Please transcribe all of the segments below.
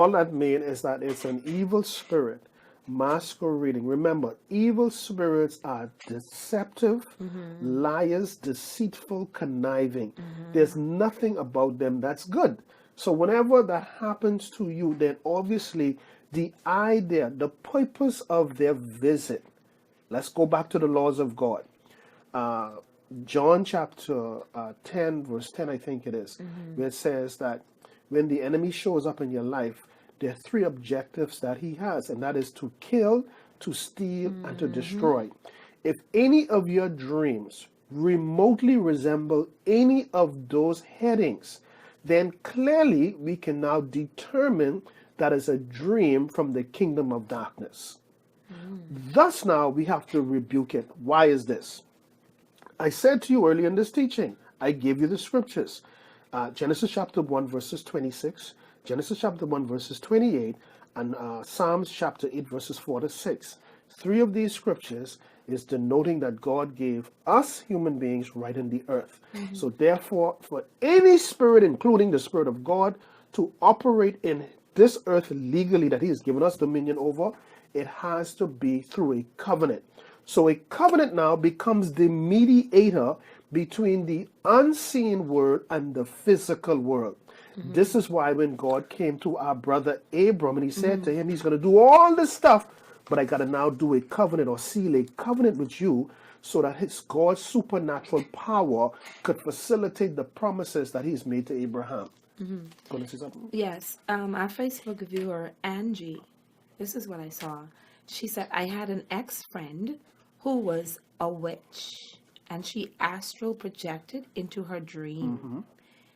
All that means is that it's an evil spirit masquerading. Remember, evil spirits are deceptive, liars, deceitful, conniving. There's nothing about them that's good. So whenever that happens to you, then obviously the idea, the purpose of their visit, let's go back to the laws of God. Uh, John chapter 10, verse 10, I think it is, where it says that when the enemy shows up in your life, there are three objectives that he has, and that is to kill, to steal, and to destroy. If any of your dreams remotely resemble any of those headings, then clearly we can now determine that is a dream from the kingdom of darkness. Thus now we have to rebuke it. Why is this? I said to you earlier in this teaching, I gave you the scriptures. Genesis chapter 1 verses 26, Genesis chapter 1 verses 28, and Psalms chapter 8 verses 4 to 6. Three of these scriptures is denoting that God gave us human beings right in the earth. So therefore, for any spirit, including the Spirit of God, to operate in this earth legally that he has given us dominion over, it has to be through a covenant. So a covenant now becomes the mediator between the unseen world and the physical world. This is why when God came to our brother Abram and he said to him, he's going to do all this stuff, but I got to now do a covenant or seal a covenant with you so that his God's supernatural power could facilitate the promises that he's made to Abraham. Going to say something? Yes. Our Facebook viewer, Angie, this is what I saw. She said, I had an ex-friend who was a witch, and she astral projected into her dream.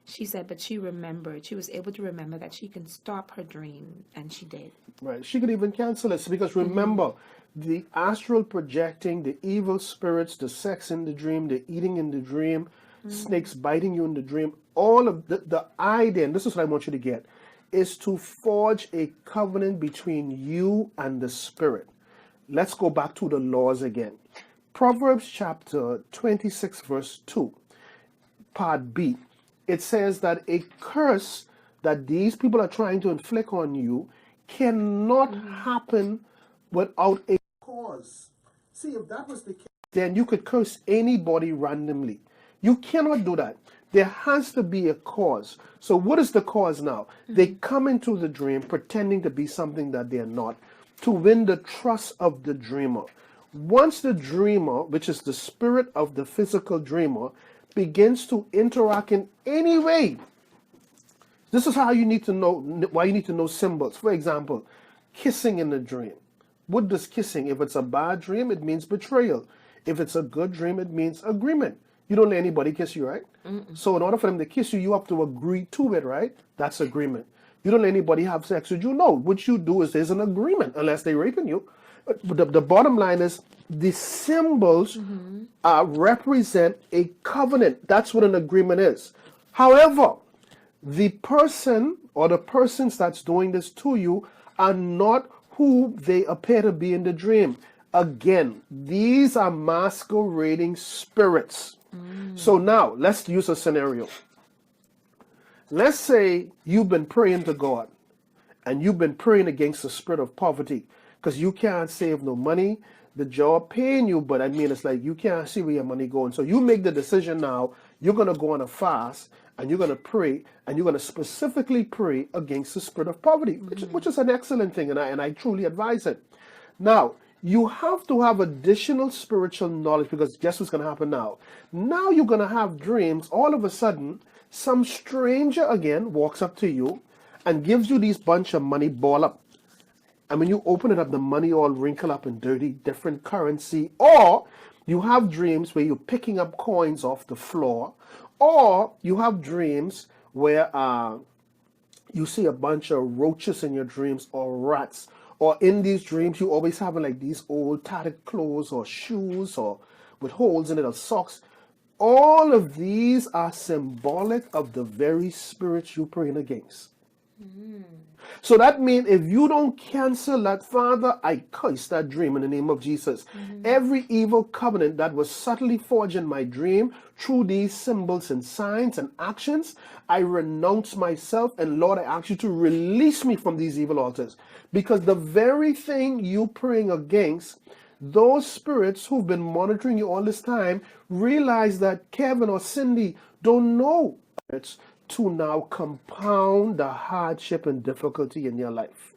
She said, but she remembered, she was able to remember that she can stop her dream, and she did. Right. She could even cancel it because remember, the astral projecting, the evil spirits, the sex in the dream, the eating in the dream, snakes biting you in the dream, all of the idea, and this is what I want you to get, is to forge a covenant between you and the spirit. Let's go back to the laws again. Proverbs chapter 26 verse 2, part B. It says that a curse that these people are trying to inflict on you cannot happen without a cause. See, if that was the case, then you could curse anybody randomly. You cannot do that. There has to be a cause. So what is the cause now? They come into the dream pretending to be something that they're not, to win the trust of the dreamer. Once the dreamer, which is the spirit of the physical dreamer, begins to interact in any way, this is how you need to know, why you need to know symbols. For example, kissing in the dream. What does kissing? If it's a bad dream, it means betrayal. If it's a good dream, it means agreement. You don't let anybody kiss you, right? So in order for them to kiss you, you have to agree to it, right? That's agreement. You don't let anybody have sex with you. No, what you do is there's an agreement, unless they're raping you. But the bottom line is the symbols represent a covenant. That's what an agreement is. However, the person or the persons that's doing this to you are not who they appear to be in the dream. Again, these are masquerading spirits. So now, let's use a scenario. Let's say you've been praying to God and you've been praying against the spirit of poverty because you can't save no money. The job paying you, but I mean, it's like you can't see where your money going. So you make the decision now, you're going to go on a fast and you're going to pray and you're going to specifically pray against the spirit of poverty, which is an excellent thing. And I truly advise it. Now, you have to have additional spiritual knowledge because guess what's going to happen now? Now you're going to have dreams. All of a sudden, some stranger again walks up to you and gives you these bunch of money ball up. And when you open it up, the money all wrinkled up and dirty, different currency. Or you have dreams where you're picking up coins off the floor. Or you have dreams where you see a bunch of roaches in your dreams or rats. Or in these dreams, you always have like these old tattered clothes or shoes or with holes in it or socks. All of these are symbolic of the very spirits you're praying against. So that means if you don't cancel that, Father, I curse that dream in the name of Jesus. Every evil covenant that was subtly forged in my dream through these symbols and signs and actions, I renounce myself. And Lord, I ask you to release me from these evil altars. Because the very thing you praying against, those spirits who've been monitoring you all this time realize that Kevin or Cindy don't know it's to now compound the hardship and difficulty in your life.